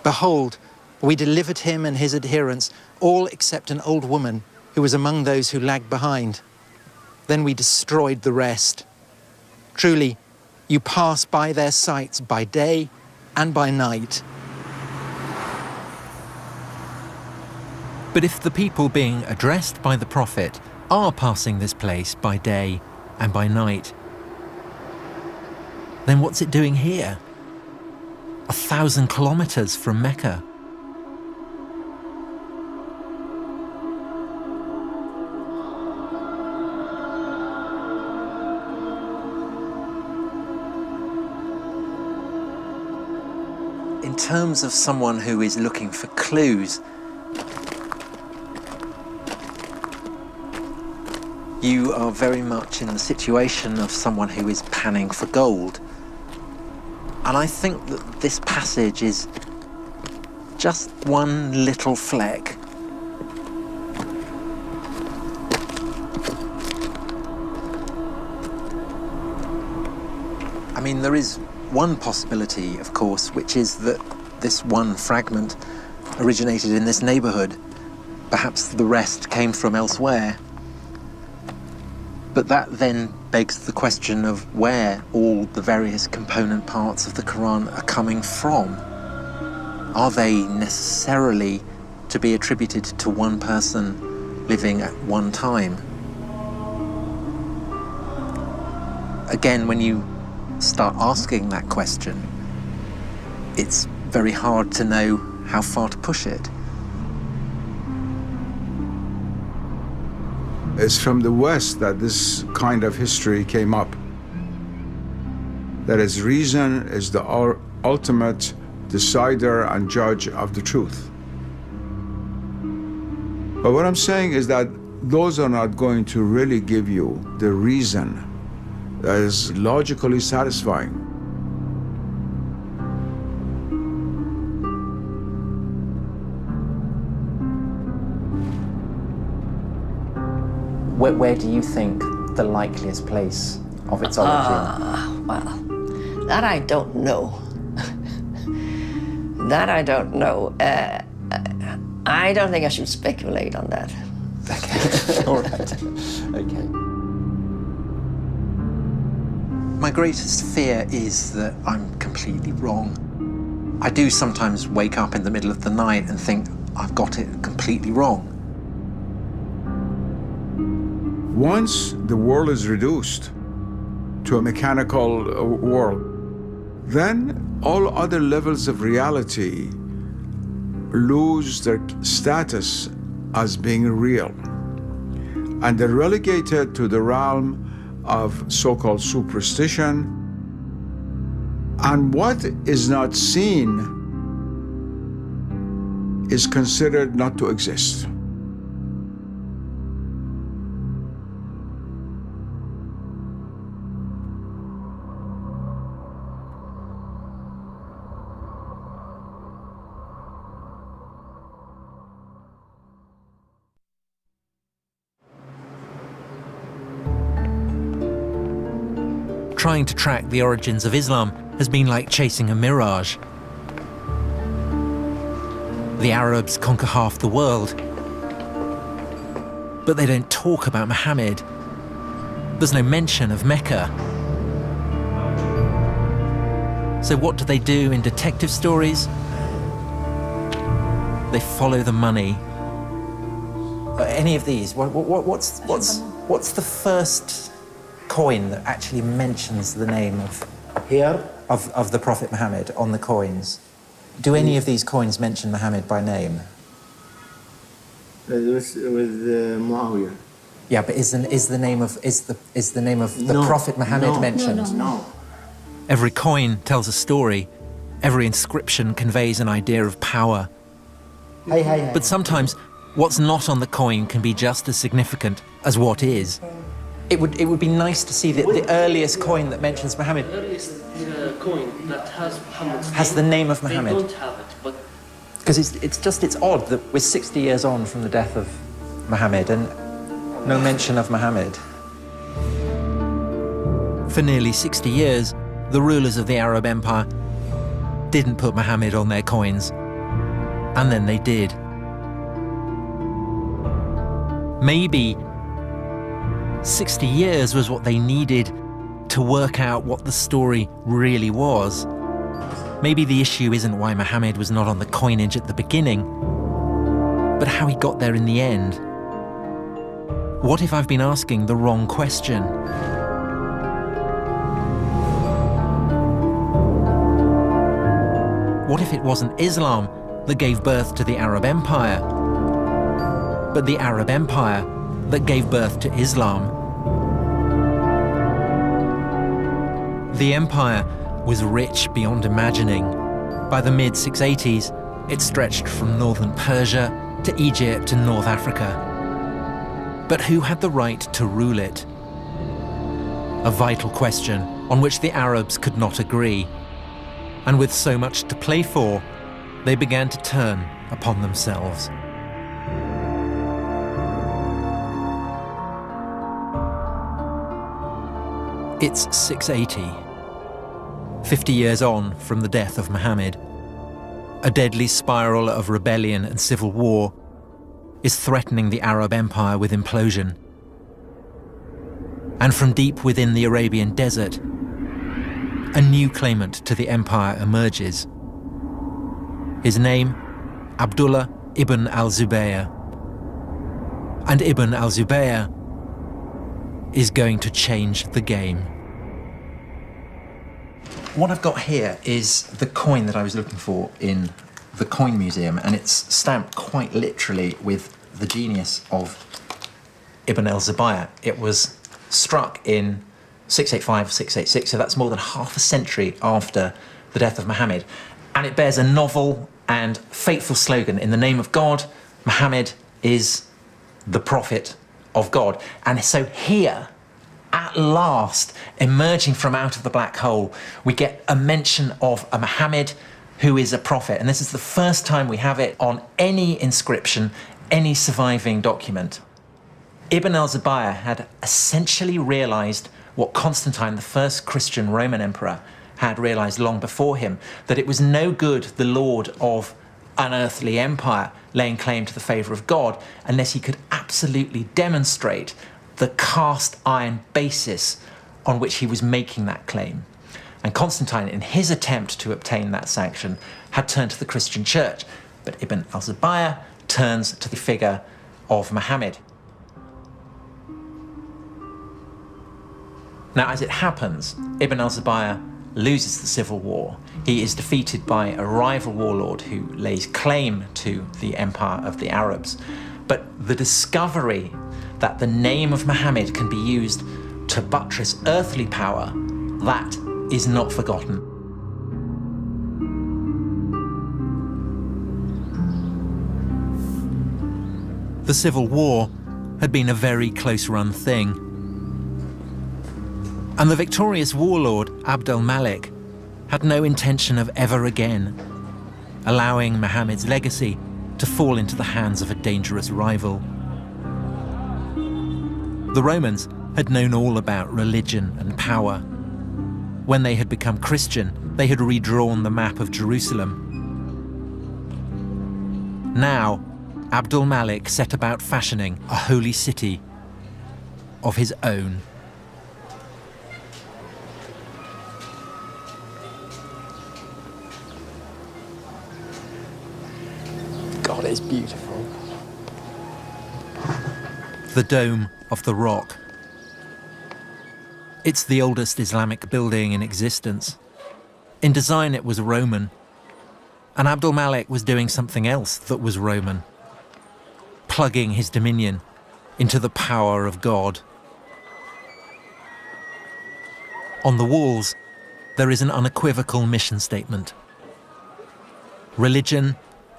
Behold, we delivered him and his adherents, all except an old woman who was among those who lagged behind. Then we destroyed the rest. Truly, you pass by their sights by day and by night. But if the people being addressed by the prophet are passing this place by day and by night, then what's it doing here? 1,000 kilometers from Mecca. In terms of someone who is looking for clues, you are very much in the situation of someone who is panning for gold. And I think that this passage is just one little fleck. I mean, there is one possibility, of course, which is that this one fragment originated in this neighborhood. Perhaps the rest came from elsewhere. But that then begs the question of where all the various component parts of the Quran are coming from. Are they necessarily to be attributed to one person living at one time? Again, when you start asking that question, it's very hard to know how far to push it. It's from the West that this kind of history came up. That is, reason is the ultimate decider and judge of the truth. But what I'm saying is that those are not going to really give you the reason that is logically satisfying. Where do you think the likeliest place of its origin? Well, that I don't know. That I don't know. I don't think I should speculate on that. Okay, all right. Okay. My greatest fear is that I'm completely wrong. I do sometimes wake up in the middle of the night and think I've got it completely wrong. Once the world is reduced to a mechanical world, then all other levels of reality lose their status as being real. And they're relegated to the realm of so-called superstition. And what is not seen is considered not to exist. Trying to track the origins of Islam has been like chasing a mirage. The Arabs conquer half the world, but they don't talk about Muhammad. There's no mention of Mecca. So what do they do in detective stories? They follow the money. Any of these? What's the first coin that actually mentions the name of the Prophet Muhammad on the coins? Do any of these coins mention Muhammad by name? with Muawiyah. Yeah, but is the name of the Prophet Muhammad mentioned? No. Every coin tells a story. Every inscription conveys an idea of power. But sometimes what's not on the coin can be just as significant as what is. It would be nice to see the earliest coin that mentions Muhammad. The earliest coin that has Muhammad's has name. the name of Muhammad. They don't have it, but because it's odd that we're 60 years on from the death of Muhammad and no mention of Muhammad. For nearly 60 years, the rulers of the Arab Empire didn't put Muhammad on their coins, and then they did. Maybe 60 years was what they needed to work out what the story really was. Maybe the issue isn't why Muhammad was not on the coinage at the beginning, but how he got there in the end. What if I've been asking the wrong question? What if it wasn't Islam that gave birth to the Arab Empire, but the Arab Empire that gave birth to Islam? The empire was rich beyond imagining. By the mid-680s, it stretched from northern Persia to Egypt and North Africa. But who had the right to rule it? A vital question on which the Arabs could not agree. And with so much to play for, they began to turn upon themselves. It's 680, 50 years on from the death of Muhammad. A deadly spiral of rebellion and civil war is threatening the Arab Empire with implosion. And from deep within the Arabian desert, a new claimant to the empire emerges. His name, Abdullah ibn al-Zubayr. And Ibn al-Zubayr is going to change the game. What I've got here is the coin that I was looking for in the Coin Museum, and it's stamped quite literally with the genius of Ibn al-Zubayr. It was struck in 685, 686, so that's more than half a century after the death of Muhammad. And it bears a novel and fateful slogan: in the name of God, Muhammad is the prophet of God. And so here, at last, emerging from out of the black hole, we get a mention of a Muhammad who is a prophet. And this is the first time we have it on any inscription, any surviving document. Ibn al-Zubayr had essentially realized what Constantine, the first Christian Roman emperor, had realized long before him, that it was no good the lord of an earthly empire laying claim to the favor of God unless he could absolutely demonstrate the cast iron basis on which he was making that claim. And Constantine, in his attempt to obtain that sanction, had turned to the Christian church. But Ibn al-Zubayr turns to the figure of Muhammad. Now, as it happens, Ibn al-Zubayr loses the civil war. He is defeated by a rival warlord who lays claim to the empire of the Arabs. But the discovery that the name of Muhammad can be used to buttress earthly power, that is not forgotten. The Civil War had been a very close-run thing. And the victorious warlord, Abd al-Malik, had no intention of ever again allowing Muhammad's legacy to fall into the hands of a dangerous rival. The Romans had known all about religion and power. When they had become Christian, they had redrawn the map of Jerusalem. Now, Abd al-Malik set about fashioning a holy city of his own. God, it's beautiful. The Dome of the Rock. It's the oldest Islamic building in existence. In design, it was Roman. And Abd al-Malik was doing something else that was Roman, plugging his dominion into the power of God. On the walls, there is an unequivocal mission statement. Religion,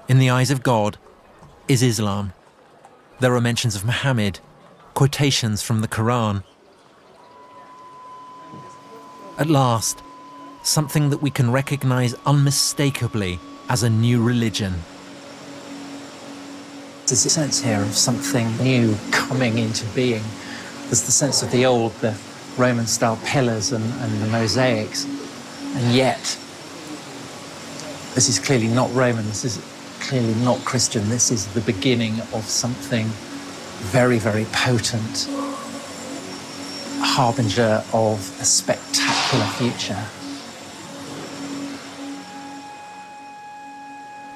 in the eyes of God, is Islam. There are mentions of Muhammad, quotations from the Quran. At last, something that we can recognize unmistakably as a new religion. There's a sense here of something new coming into being. There's the sense of the old, the Roman-style pillars and the mosaics. And yet, this is clearly not Roman, this is clearly not Christian. This is the beginning of something very, very potent, a harbinger of a spectacular future.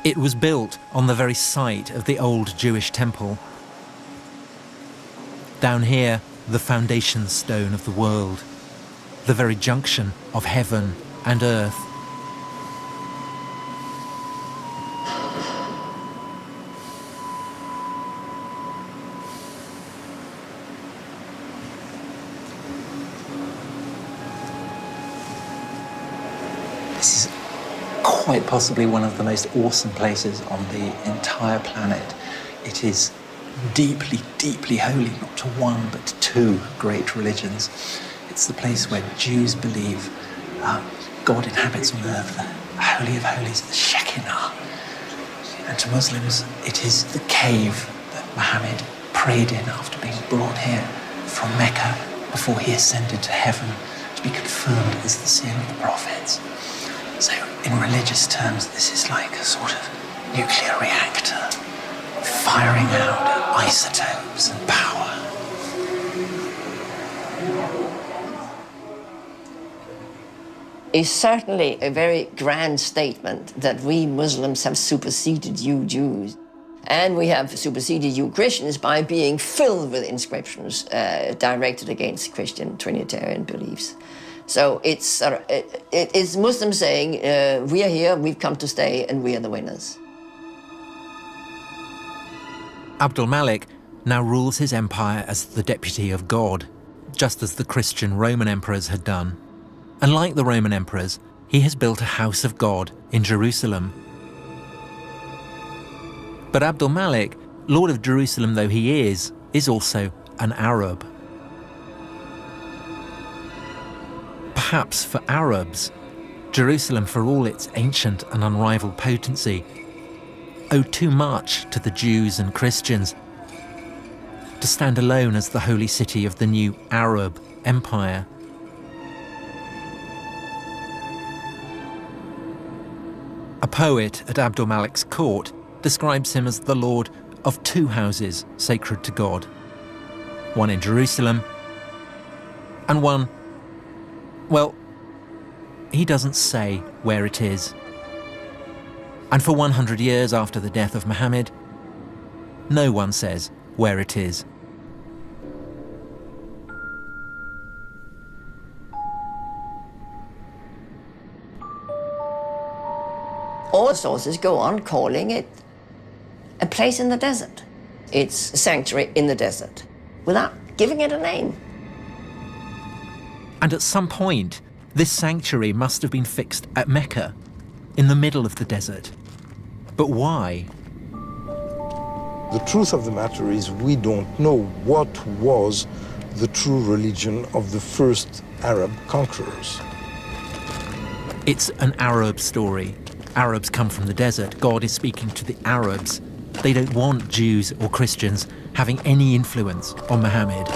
It was built on the very site of the old Jewish temple. Down here, the foundation stone of the world, the very junction of heaven and earth. This is quite possibly one of the most awesome places on the entire planet. It is deeply, deeply holy, not to one, but to two great religions. It's the place where Jews believe God inhabits on earth, the Holy of Holies, the Shekinah. And to Muslims, it is the cave that Muhammad prayed in after being brought here from Mecca before he ascended to heaven to be confirmed as the seal of the prophets. So, in religious terms, this is like a sort of nuclear reactor, firing out isotopes and power. is certainly a very grand statement that we Muslims have superseded you Jews. And we have superseded you Christians by being filled with inscriptions directed against Christian Trinitarian beliefs. So it's Muslims saying, we are here, we've come to stay, and we are the winners. Abdul Malik now rules his empire as the deputy of God, just as the Christian Roman emperors had done. And like the Roman emperors, he has built a house of God in Jerusalem. But Abdul Malik, Lord of Jerusalem though he is also an Arab. Perhaps for Arabs, Jerusalem, for all its ancient and unrivaled potency, owed too much to the Jews and Christians to stand alone as the holy city of the new Arab empire. A poet at Abdul Malik's court describes him as the lord of two houses sacred to God, one in Jerusalem and one, well, he doesn't say where it is. And for 100 years after the death of Muhammad, no one says where it is. All sources go on calling it a place in the desert. It's a sanctuary in the desert, without giving it a name. And at some point, this sanctuary must have been fixed at Mecca, in the middle of the desert. But why? The truth of the matter is we don't know what was the true religion of the first Arab conquerors. It's an Arab story. Arabs come from the desert. God is speaking to the Arabs. They don't want Jews or Christians having any influence on Muhammad.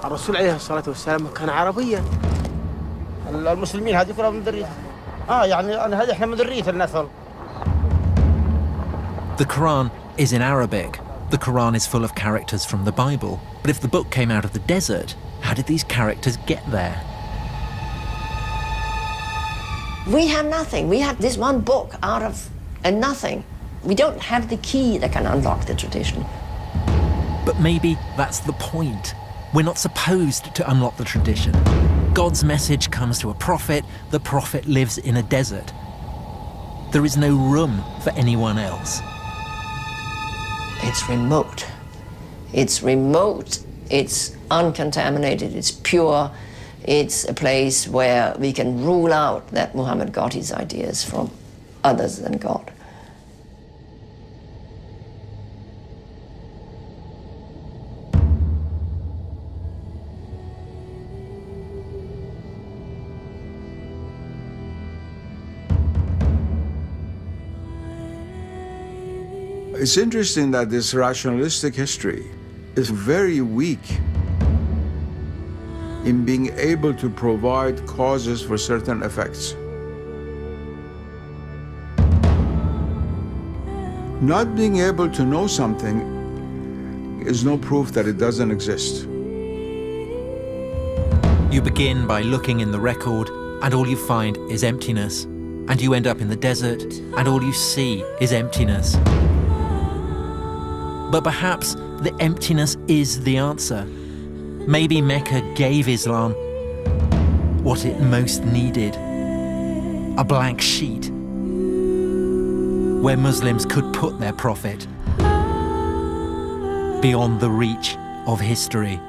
الرسول عليه الصلاة والسلام كان عربيا. المسلمين هذه كلها من ذريته. يعني هذه احنا من ذرية النسل. The Quran is in Arabic. The Quran is full of characters from the Bible. But if the book came out of the desert, how did these characters get there? We have nothing. We have this one book out of a nothing. We don't have the key that can unlock the tradition. But maybe that's the point. We're not supposed to unlock the tradition. God's message comes to a prophet. The prophet lives in a desert. There is no room for anyone else. It's remote. It's remote. It's uncontaminated. It's pure. It's a place where we can rule out that Muhammad got his ideas from others than God. It's interesting that this rationalistic history is very weak in being able to provide causes for certain effects. Not being able to know something is no proof that it doesn't exist. You begin by looking in the record, and all you find is emptiness. And you end up in the desert, and all you see is emptiness. But perhaps the emptiness is the answer. Maybe Mecca gave Islam what it most needed. A blank sheet where Muslims could put their prophet beyond the reach of history.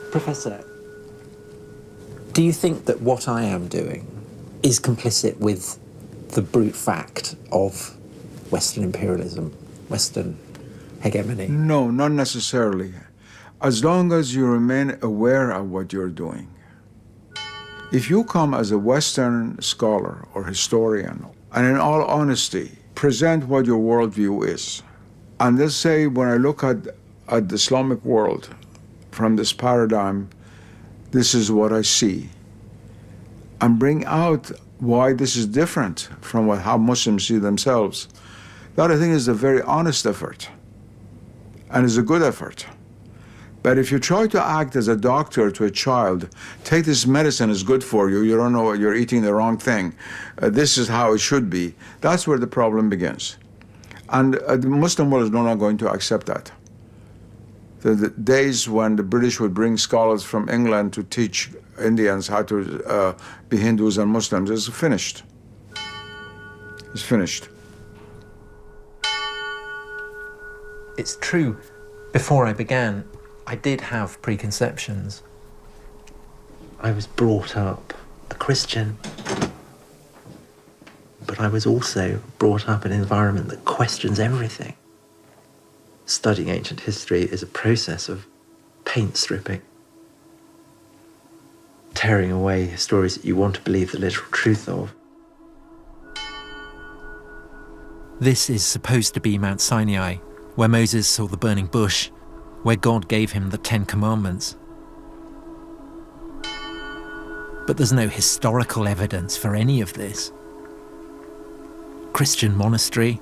Professor, do you think that what I am doing is complicit with the brute fact of Western imperialism, Western hegemony? No, not necessarily. As long as you remain aware of what you're doing. If you come as a Western scholar or historian, and in all honesty, present what your worldview is, and let's say when I look at the Islamic world from this paradigm, this is what I see, and bring out why this is different from how Muslims see themselves, that I think is a very honest effort, and is a good effort. But if you try to act as a doctor to a child, take this medicine, is good for you, you don't know, you're eating the wrong thing, this is how it should be, that's where the problem begins. And the Muslim world is not going to accept that. The days when the British would bring scholars from England to teach Indians how to be Hindus and Muslims is finished. It's finished. It's true, before I began, I did have preconceptions. I was brought up a Christian, but I was also brought up in an environment that questions everything. Studying ancient history is a process of paint stripping, tearing away stories that you want to believe the literal truth of. This is supposed to be Mount Sinai, where Moses saw the burning bush, where God gave him the 10 Commandments. But there's no historical evidence for any of this. Christian monastery,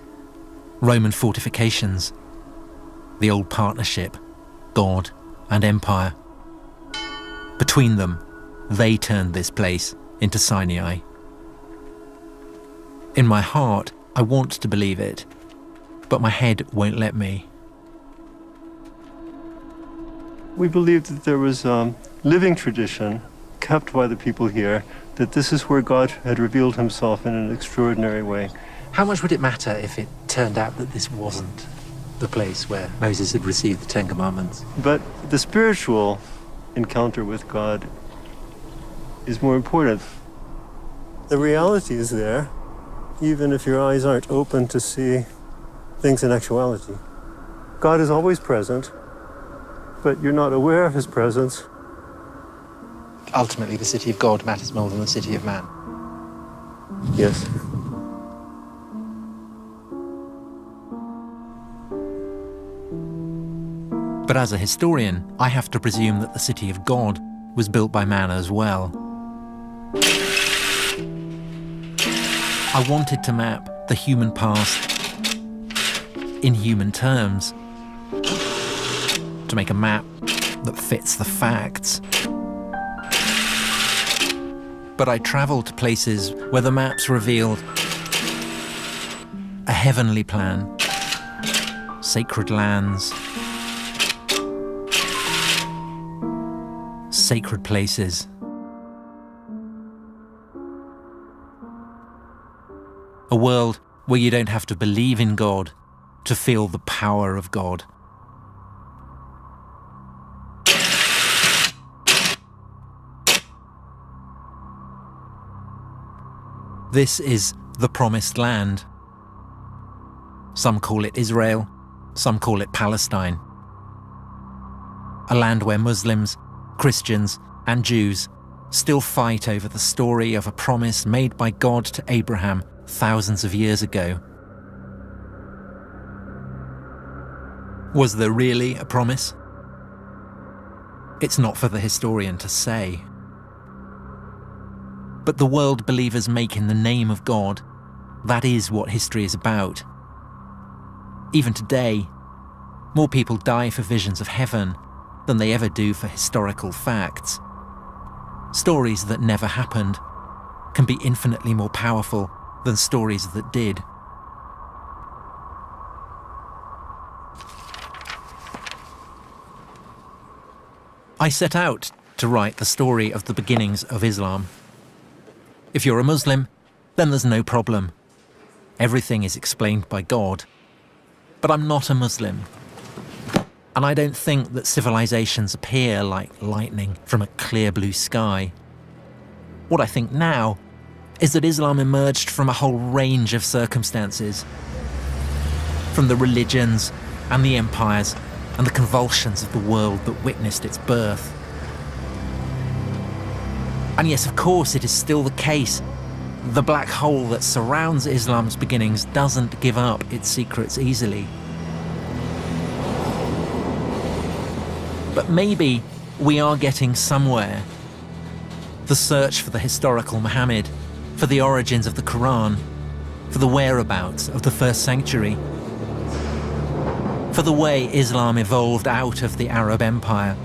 Roman fortifications, the old partnership, God and empire. Between them, they turned this place into Sinai. In my heart, I want to believe it, but my head won't let me. We believed that there was a living tradition kept by the people here, that this is where God had revealed himself in an extraordinary way. How much would it matter if it turned out that this wasn't the place where Moses had received the 10 Commandments? But the spiritual encounter with God is more important. The reality is there, even if your eyes aren't open to see things in actuality. God is always present, but you're not aware of his presence. Ultimately, the city of God matters more than the city of man. Yes. But as a historian, I have to presume that the city of God was built by man as well. I wanted to map the human past in human terms, to make a map that fits the facts. But I travelled to places where the maps revealed a heavenly plan, sacred lands, sacred places. A world where you don't have to believe in God to feel the power of God. This is the Promised Land. Some call it Israel, some call it Palestine. A land where Muslims, Christians, and Jews still fight over the story of a promise made by God to Abraham thousands of years ago. Was there really a promise? It's not for the historian to say. But the world believers make in the name of God, that is what history is about. Even today, more people die for visions of heaven than they ever do for historical facts. Stories that never happened can be infinitely more powerful than stories that did. I set out to write the story of the beginnings of Islam. If you're a Muslim, then there's no problem. Everything is explained by God. But I'm not a Muslim. And I don't think that civilizations appear like lightning from a clear blue sky. What I think now is that Islam emerged from a whole range of circumstances. From the religions and the empires and the convulsions of the world that witnessed its birth. And yes, of course, it is still the case. The black hole that surrounds Islam's beginnings doesn't give up its secrets easily. But maybe we are getting somewhere. The search for the historical Muhammad, for the origins of the Quran, for the whereabouts of the first sanctuary, for the way Islam evolved out of the Arab Empire.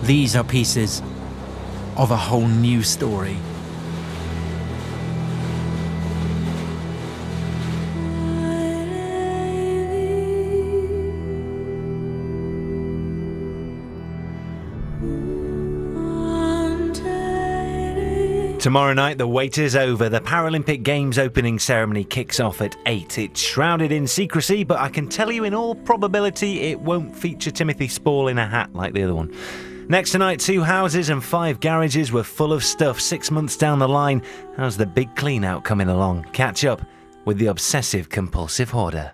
These are pieces of a whole new story. Tomorrow night, the wait is over. The Paralympic Games opening ceremony kicks off at 8. It's shrouded in secrecy, but I can tell you in all probability it won't feature Timothy Spall in a hat like the other one. Next tonight, 2 houses and 5 garages were full of stuff 6 months down the line. How's the big clean out coming along? Catch up with the obsessive compulsive hoarder.